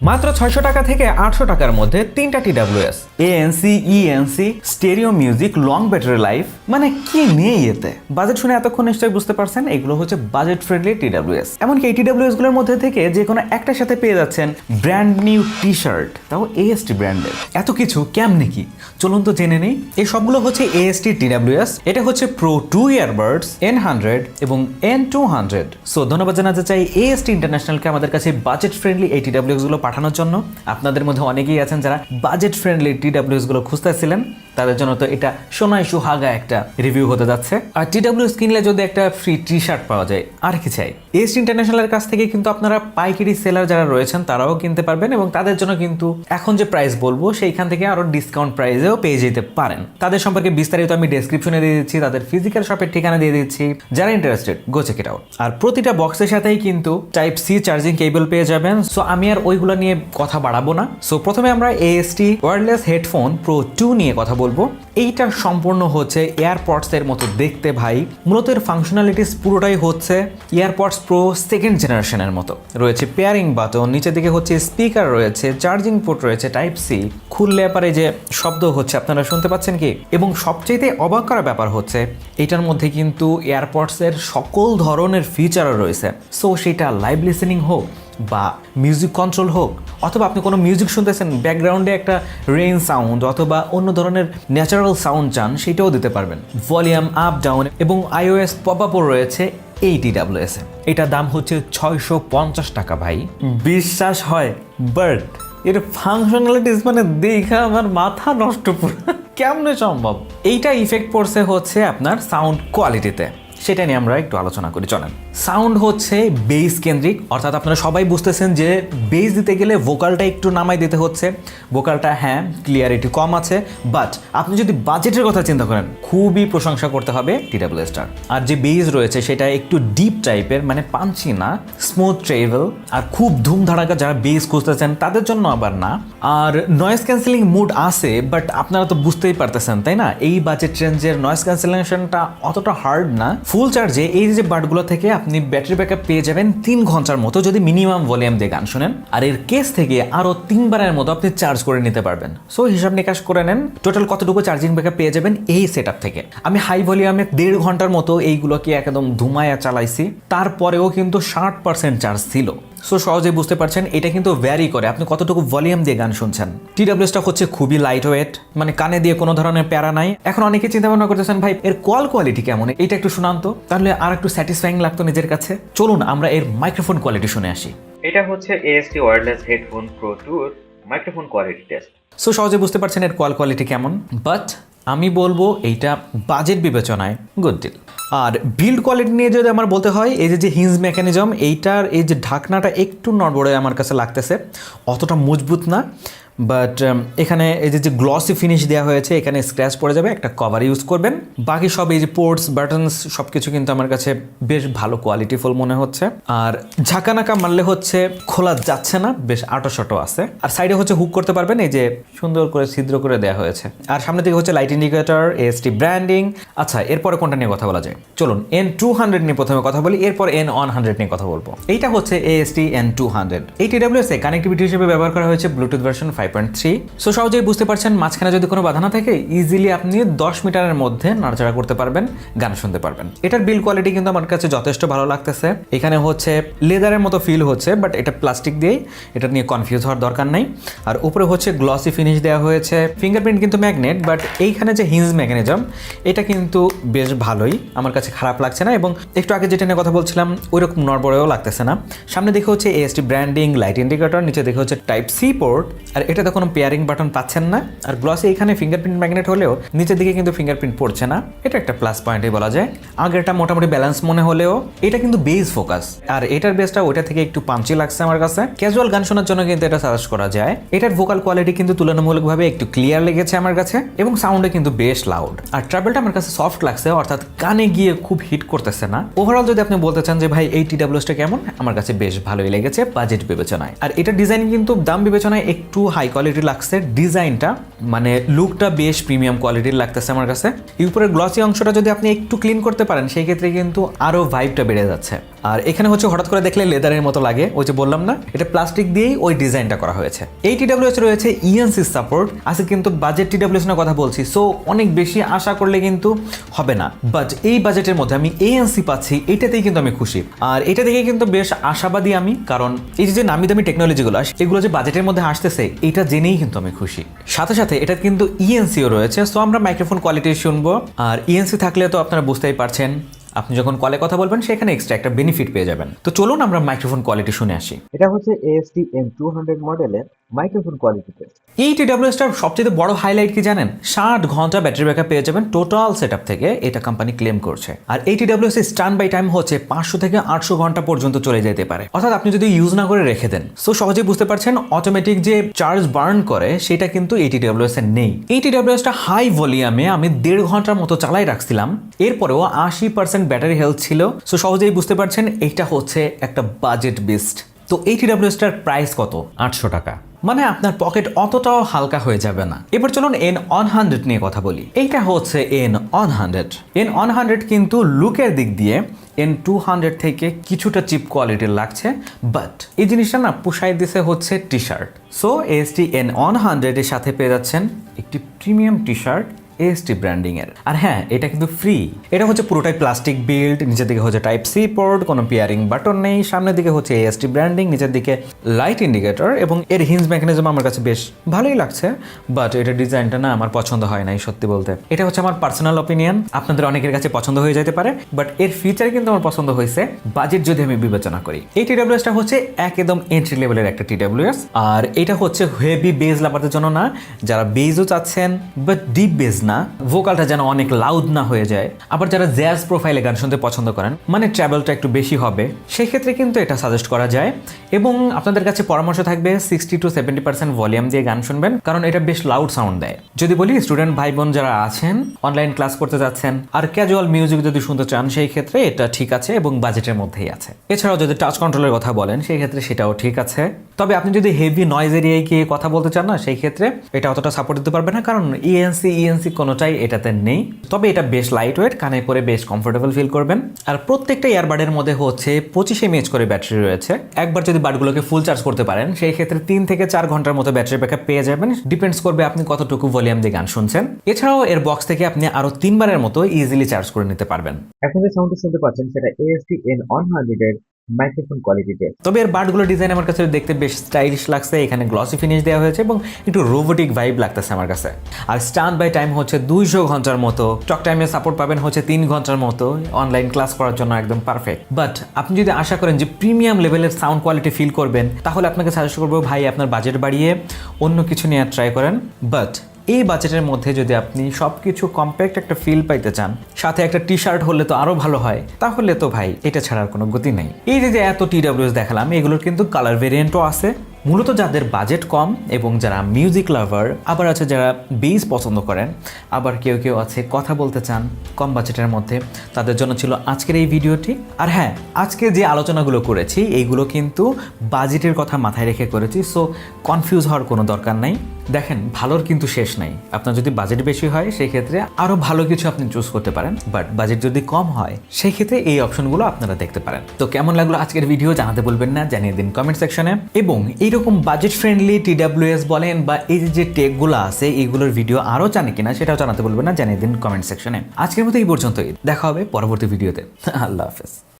মাত্র 600 টাকা থেকে 800 টাকার মধ্যে তিনটা TWS ANC ENC stereo music long battery life, মানে কি নেই এতে। বাজেট শুনে এতক্ষণ নিশ্চয়ই বুঝতে পারছেন এগুলো হচ্ছে বাজেট ফ্রেন্ডলি TWS। এমনকি এই TWS গুলোর মধ্যে থেকে যে কোনো একটার সাথে পেয়ে যাচ্ছেন ব্র্যান্ড নিউ টি-শার্ট, তাও AST ব্র্যান্ডের। এত কিছু কেমনে কি চলুন তো জেনে নেই। এই সবগুলো হচ্ছে AST TWS। এটা হচ্ছে প্রো 2 ইয়ারবাডস N100 এবং N200। সো ধন্যবাদ জানাতে চাই AST ইন্টারন্যাশনালকে আমাদের কাছে বাজেট ফ্রেন্ডলি এই TWS গুলো পাঠানোর জন্য। আপনাদের মধ্যে অনেকেই আছেন যারা বাজেট ফ্রেন্ডলি TWS গুলো খুঁজতেছিলেন, তাদের জন্য তো এটা সোনায় সুহাগা একটা রিভিউ হতে যাচ্ছে। আর TWS কিনলে যদি একটা ফ্রি টি-শার্ট পাওয়া যায় আর কি চাই। AST ইন্টারন্যাশনালের কাছ থেকে কিন্তু আপনারা পাইকারি সেলার যারা রয়েছেন তারাও কিনতে পারবেন এবং তাদের জন্য কিন্তু এখন যে প্রাইস বলবো সেইখান থেকে আরো ডিসকাউন্ট প্রাইসেও পেয়ে যেতে পারেন। তাদের সম্পর্কে বিস্তারিত আমি ডেসক্রিপশনে দিয়ে দিচ্ছি, তাদের ফিজিক্যাল শপের ঠিকানা দিয়ে দিচ্ছি, যারা interested go check it out. আর প্রতিটা বক্সের সাথেই কিন্তু টাইপ সি চার্জিং কেবল পেয়ে যাবেন। সো আমি আর ওইগুলো নিয়ে কথা বাড়াবো না। সো প্রথমে আমরা AST ওয়্যারলেস হেডফোন প্রো 2 নিয়ে কথা বলবো। এইটা সম্পূর্ণ হচ্ছে এয়ারপডস এর মতো দেখতে ভাই। মূলত এর ফাংশনালিটিস পুরোটাই হচ্ছে এয়ারপডস প্রো সেকেন্ড জেনারেশনের মতো। রয়েছে পেয়ারিং বাটন, নিচের দিকে হচ্ছে স্পিকার রয়েছে, চার্জিং পোর্ট রয়েছে টাইপ সি। খুললে পারে যে শব্দ হচ্ছে আপনারা শুনতে পাচ্ছেন কি। এবং সবচেয়ে অবাক করার ব্যাপার হচ্ছে এটার মধ্যে কিন্তু এয়ারপডস এর সকল ধরনের ফিচারও রয়েছে। সো সেটা লাইভ লিসেনিং হোক বা মিউজিক কন্ট্রোল হোক, অথবা আপনি কোনো মিউজিক শুনতেছেন ব্যাকগ্রাউন্ডে একটা রেইন সাউন্ড অথবা অন্য ধরনের ন্যাচারাল সাউন্ড চান, সেটাও দিতে পারবেন। ভলিউম আপ ডাউন এবং iOS পপআপও রয়েছে এই TWS এ। এটার দাম হচ্ছে 650 টাকা ভাই। বিশ্বাস হয় বাট এর ফাংশনালিটিস মানে দেখা আমার মাথা নষ্ট পুরো। কেমনে সম্ভব? এইটা ইফেক্ট পড়ছে হচ্ছে আপনার সাউন্ড কোয়ালিটিতে, সেটা নিয়ে আমরা একটু আলোচনা করি চলেন। সাউন্ড হচ্ছে বেস কেন্দ্রিক, অর্থাৎ আপনারা সবাই বুঝতেছেন যে বেস দিতে গেলে ভোকালটা একটু নামাই দিতে হচ্ছে। ভোকালটা হ্যাঁ ক্লিয়ারিটি কম আছে, বাট আপনি যদি বাজেটের কথা চিন্তা করেন খুবই প্রশংসা করতে হবে TWS-টার। আর যে বেস রয়েছে সেটা একটু ডিপ টাইপের, মানে পাঞ্চি না, স্মুথ ট্রেভেল আর খুব ধুমধাড়াকা যারা বেস খুঁজতেছেন তাদের জন্য আবার না। আর নয়েজ ক্যান্সেলিং মুড আছে, বাট আপনারা তো বুঝতেই পারতেছেন তাই না, এই বাজেট রেঞ্জের নয়েজ ক্যান্সেলেশনটা অতটা হার্ড না। ফুল চার্জে এই যে বাডগুলো থেকে আপনি ব্যাটারি ব্যাকআপ পেয়ে যাবেন 3 ঘন্টার মতো যদি মিনিমাম ভলিউম দিয়ে গান শুনেন। আর এর কেস থেকে আরো 3 বারের মতো আপনি চার্জ করে নিতে পারবেন। সো হিসাব নিকাশ করে নেন টোটাল কতটুকু চার্জিং ব্যাকআপ পেয়ে যাবেন এই সেটআপ থেকে। আমি হাই ভলিউমে 1.5 ঘন্টার মতো এইগুলোকে একদম ধুমায়া চালাইছি, তারপরেও কিন্তু 60% চার্জ ছিল। সো সহজেই বুঝতে পারছেন এটা কিন্তু ভ্যারি করে আপনি কতটুকু ভলিউম দিয়ে গান শুনছেন। TWS-টা হচ্ছে খুবই লাইট ওয়েট, মানে কানে দিয়ে কোনো ধরনের প্যারা নাই। এখন অনেকে চিন্তা ভাবনা করতেছেন ভাই এর কল কোয়ালিটি কেমন, এটা একটু শোনান তো, তাহলে আর একটু স্যাটিসফাইং লাগতো নিজের কাছে। চলুন আমরা এর মাইক্রোফোন কোয়ালিটি শুনে আসি। এটা হচ্ছে AST ওয়্যারলেস হেডফোন প্রো 2 এর মাইক্রোফোন কোয়ালিটি টেস্ট। সো সহজে বুঝতে পারছেন এর কল কোয়ালিটি কেমন, বাট আমি বলবো এইটা বাজেট বিবেচনায় গুড ডিল। আর বিল্ড কোয়ালিটি নিয়ে যদি আমার বলতে হয়, এই যে হিঞ্জ মেকানিজম, এইটার এই যে ঢাকনাটা একটু নড়বড়ে আমার কাছে লাগতেছে, অতটা মজবুত না। বাট এখানে এই যে গ্লসি ফিনিশ দেওয়া হয়েছে, এখানে স্ক্র্যাচ পড়ে যাবে, একটা কভার ইউজ করবেন। বাকি সব এই যে পোর্টস বাটনস সব কিছু কিন্তু আমার কাছে বেশ ভালো কোয়ালিটিফুল মনে হচ্ছে। আর ঝাঁকানাকা মারলে হচ্ছে খোলা যাচ্ছে না, বেশ আটো আছে। আর সাইডে হচ্ছে হুক করতে পারবেন, এই যে সুন্দর করে ছিদ্র করে দেওয়া হয়েছে। আর সামনে থেকে হচ্ছে লাইট ইন্ডিকেটর, AST ব্র্যান্ডিং। আচ্ছা এরপরে কোনটা নিয়ে কথা বলা যায়, চলুন N200 নিয়ে প্রথমে কথা বলি, এরপর N100 নিয়ে কথা বলবো। এইটা হচ্ছে AST N200। এই TWS-এ কানেক্টিভিটি হিসেবে ব্যবহার করা হয়েছে ব্লুটুথ ভার্সন 5.3। সো সহজেই বুঝতে পারছেন মাঝখানে যদি কোনো বাধা না থাকে ইজিলি আপনি 10 মিটারের মধ্যে নাড়াচাড়া করতে পারবেন, গান শুনতে পারবেন। এটার বিল্ড কোয়ালিটি কিন্তু আমার কাছে যথেষ্ট ভালো লাগতেছে। এখানে হচ্ছে লেদারের মতো ফিল হচ্ছে, বাট এটা প্লাস্টিক দিয়েই, এটা নিয়ে কনফিউজ হওয়ার দরকার নাই। আর উপরে হচ্ছে গ্লসি ফিনিশ দেওয়া হয়েছে। ফিঙ্গারপ্রিন্ট কিন্তু ম্যাগনেট, বাট এইখানে যে হিঞ্জ মেকানিজম এটা কিন্তু বেশ ভালোই, আমার কাছে খারাপ লাগছে না। এবং একটু আগে যেটা নিয়ে কথা বলছিলাম ওইরকম নড়বড়েও লাগতেছে না। সামনে দেখে হচ্ছে AST ব্র্যান্ডিং, লাইট ইন্ডিকেটর, নিচে দেখে হচ্ছে টাইপ সি পোর্ট। আর এটাতে কোনো পেয়ারিং বাটন পাচ্ছেন না। আর গ্লসে এখানে ফিঙ্গারপ্রিন্ট ম্যাগনেট হলেও নিচের দিকে কিন্তু ফিঙ্গারপ্রিন্ট পড়ছে না, এটা একটা প্লাস পয়েন্টই বলা যায়। আগেরটা মোটামুটি ব্যালেন্স মনে হলেও এটা কিন্তু বেস ফোকাস, আর এটার বেসটা ওইটা থেকে একটু পাঞ্চি লাগছে আমার কাছে। ক্যাজুয়াল গান শোনার জন্য কিন্তু এটা সাজেস্ট করা যায়। এটার ভোকাল কোয়ালিটি কিন্তু তুলনামূলকভাবে একটু ক্লিয়ার লেগেছে আমার কাছে, এবং সাউন্ডে কিন্তু বেশ লাউড। আর ট্রাভেলটা আমার কাছে সফট লাগছে, অর্থাৎ কানে গিয়ে খুব হিট করতেছে না। ওভারঅল যদি আপনি বলতে চান যে ভাই এই TWS-টা কেমন, আমার কাছে বেশ ভালোই লেগেছে বাজেট বিবেচনায়। আর এটা ডিজাইন কিন্তু দাম বিবেচনায় একটু হাই কোয়ালিটি লাগছে। ডিজাইনটা মানে লুকটা বেশ প্রিমিয়াম কোয়ালিটির লাগতেছে আমার কাছে। এই উপরের গ্লসি অংশটা যদি আপনি একটু ক্লিন করতে পারেন সেই ক্ষেত্রে কিন্তু আরো ভাইবটা বেড়ে যাচ্ছে। আর এখানে হচ্ছে হঠাৎ করে দেখলে লেদারের মতো লাগে, ওই যে বললাম না, এটা প্লাস্টিক দিয়েই ওই ডিজাইনটা করা হয়েছে। এই টিডাব্লিউএস রয়েছে ইএনসি সাপোর্ট আছে, কিন্তু বাজেট টিডাব্লিউএস এর কথা বলছি, সো অনেক বেশি আশা করলে কিন্তু হবে না। বাট এই বাজেটের মধ্যে আমি এএনসি পাচ্ছি, এটাতেই কিন্তু আমি খুশি। আর এটা দেখে কিন্তু বেশ আশাবাদী আমি, কারণ এই যে নামি দামি টেকনোলজিগুলো এগুলো যে বাজেটের মধ্যে আসতেছে এটা জেনেই কিন্তু আমি খুশি। সাথে সাথে এটা কিন্তু ইএনসিও রয়েছে, সো আমরা মাইক্রোফোন কোয়ালিটি শুনবো। আর ইএনসি থাকলে তো আপনারা বুঝতেই পারছেন, আপনি যখন কলে কথা বলবেন সেখানে এক্সট্রা একটা বেনিফিট পেয়ে যাবেন। তো চলুন আমরা মাইক্রোফোন কোয়ালিটি শুনে আসি। এটা হচ্ছে AST M200 মডেলের মাইক্রোফোন কোয়ালিটি টেস্ট। এই টিডাব্লিউএসটার সবচেয়ে বড় হাইলাইট কি জানেন? 60 ঘন্টা ব্যাটারি ব্যাকআপ পেয়ে যাবেন টোটাল সেটআপ থেকে, এটা কোম্পানি ক্লেম করছে। আর এই টিডাব্লিউএস এর স্ট্যান্ড বাই টাইম হচ্ছে 500 থেকে 800 ঘন্টা পর্যন্ত চলে যেতে পারে, অর্থাৎ আপনি যদি ইউজ না করে রেখে দেন। সো সহজেই বুঝতে পারছেন অটোমেটিক যে চার্জ বার্ন করে সেটা কিন্তু এই টিডাব্লিউএস এর নেই। এই টিডাব্লিউএসটা হাই ভলিউমে আমি 1.5 ঘন্টার মতো চালাই রাখছিলাম, এরপরেও 80% ব্যাটারি হেলথ ছিল। সো সহজেই বুঝতে পারছেন এইটা হচ্ছে একটা বাজেট বেস্ট। তো এই টিডাব্লিউএসটার প্রাইস কত? 800 টাকা। মানে আপনার পকেট অতটাও হালকা হয়ে যাবে না। এবার চলুন N100 নিয়ে কথা বলি। এইটা হচ্ছে N100। N100 কিন্তু লুকের দিক দিয়ে N200 থেকে কিছুটা চিপ কোয়ালিটির লাগছে, বাট এই জিনিসটা না পোষাই দিছে হচ্ছে T shirt. So AST N100 এর সাথে পেয়ে যাচ্ছেন একটি premium T shirt AST branding এর। আর হ্যাঁ, এটা কিন্তু ফ্রি। এটা হচ্ছে পুরোটাই প্লাস্টিক বিল্ড, নিচের দিকে হচ্ছে টাইপ সি পোর্ট, কোনো পিয়ারিং বাটন নেই, সামনের দিকে হচ্ছে AST ব্র্যান্ডিং, নিচের দিকে লাইট ইন্ডিকেটর, এবং এর হিঞ্জ মেকানিজম আমার কাছে বেশ ভালোই লাগছে, বাট এটা ডিজাইনটা না আমার পছন্দ হয় নাই সত্যি বলতে। এটা হচ্ছে আমার পার্সোনাল অপিনিয়ন, আপনাদের অনেকের কাছে পছন্দ হয়ে যেতে পারে, বাট এর ফিচার কিন্তু আমার পছন্দ হয়েছে বাজেট যদি আমি বিবেচনা করি। এই টিডাব্লিউএসটা হচ্ছে একদম এন্ট্রি লেভেলের একটা টিডাব্লিউএস। আর এটা হচ্ছে হেভি বেজ লাভারদের জন্য না, যারা বেজও চাচ্ছেন বাট ডিপ বেজ না, ভোকালটা যেন অনেক লাউড না হয়ে যায়, আবার যারা জ্যাজ প্রোফাইলে গান শুনতে পছন্দ করেন, মানে ট্রাভেলটা একটু বেশি হবে, সেই ক্ষেত্রে কিন্তু এটা সাজেস্ট করা যায়। এবং আপনাদের কাছে পরামর্শ থাকবে 60 to 70% ভলিউম দিয়ে গান শুনবেন, কারণ এটা বেশ লাউড সাউন্ড দেয়। যদি বলি স্টুডেন্ট ভাই বোন যারা আছেন, অনলাইন ক্লাস করতে যাচ্ছেন আর ক্যাজুয়াল মিউজিক যদি শুনতে চান, সেই ক্ষেত্রে এটা ঠিক আছে এবং বাজেটের মধ্যেই আছে। এছাড়াও যদি টাচ কন্ট্রোলের কথা বলেন সেই ক্ষেত্রে সেটাও ঠিক আছে। তবে আপনি যদি হেভি নয়েজ এরিয়ায় গিয়ে কথা বলতে চান না, সেই ক্ষেত্রে এটা অতটা সাপোর্ট দিতে পারবে না, কারণ ইএনসি কোনোটাই এটাতে নেই। তবে এটা বেশ লাইট ওয়েট, কানে পরে বেশ কমফোর্টেবল ফিল করবেন। আর প্রত্যেকটা ইয়ারবাডের মধ্যে হচ্ছে 25 mAh করে ব্যাটারি রয়েছে। একবার যদি বাডগুলোকে ফুল চার্জ করতে পারেন সেই ক্ষেত্রে 3 থেকে 4 ঘন্টার মতো ব্যাটারি ব্যাকআপ পেয়ে যাবেন, ডিপেন্ডস করবে আপনি কতটুকু ভলিউম দিয়ে গান শুনছেন। এছাড়াও এর বক্স থেকে আপনি আরো 3 বারের মতো ইজিলি চার্জ করে নিতে পারবেন। এখন যে সাউন্ডটা শুনতে পাচ্ছেন সেটা AST N100 এর মাইক্রোফোন কোয়ালিটি টেস্ট। তবে এর বাডগুলো ডিজাইন আমার কাছে দেখতে বেশ স্টাইলিশ লাগছে, এখানে গ্লসি ফিনিশ দেওয়া হয়েছে এবং একটু রোবোটিক ভাইব লাগতেছে আমার কাছে। আর স্ট্যান্ড বাই টাইম হচ্ছে 200 ঘন্টার মতো, টক টাইমে সাপোর্ট পাবেন হচ্ছে 3 ঘন্টার মতো, অনলাইন ক্লাস করার জন্য একদম পারফেক্ট। বাট আপনি যদি আশা করেন যে প্রিমিয়াম লেভেলের সাউন্ড কোয়ালিটি ফিল করবেন, তাহলে আপনাকে সাজেস্ট করবো ভাই আপনার বাজেট বাড়িয়ে অন্য কিছু নিয়ে ট্রাই করেন। বাট এই বাজেটের মধ্যে যদি আপনি সবকিছু কম্প্যাক্ট একটা ফিল পাইতে চান, সাথে একটা টি শার্ট হলে তো আরো ভালো হয়, তাহলে তো ভাই এটা ছাড়ার কোনো গতি নেই। এই যে এত টিডাব্লিউএস দেখালাম, এগুলোর কিন্তু কালার ভেরিয়েন্টও আছে। মূলত যাদের বাজেট কম এবং যারা মিউজিক লাভার, আবার আছে যারা বেস পছন্দ করেন, আবার কেউ কেউ আছে কথা বলতে চান কম বাজেটের মধ্যে, তাদের জন্য ছিল আজকের এই ভিডিওটি। আর হ্যাঁ, আজকে যে আলোচনাগুলো করেছি এইগুলো কিন্তু বাজেটের কথা মাথায় রেখে করেছি, সো কনফিউজ হওয়ার কোনো দরকার নাই। দেখেন, ভালোর কিন্তু শেষ নাই। আপনার যদি বাজেট বেশি হয় সেই ক্ষেত্রে আরও ভালো কিছু আপনি চুজ করতে পারেন, বাট বাজেট যদি কম হয় সেই ক্ষেত্রে এই অপশনগুলো আপনারা দেখতে পারেন। তো কেমন লাগলো আজকের ভিডিও জানাতে বলবেন না, জানিয়ে দিন কমেন্ট সেকশনে। এবং এইরকম বাজেট ফ্রেন্ডলি টিডাব্লিউএস বলেন বা এই যে টেকগুলো আছে এইগুলোর ভিডিও আরও জানে কিনা সেটাও জানাতে বলবেন না, জানিয়ে দিন কমেন্ট সেকশনে। আজকের মতো এই পর্যন্তই, দেখা হবে পরবর্তী ভিডিওতে। আল্লাহ হাফেজ।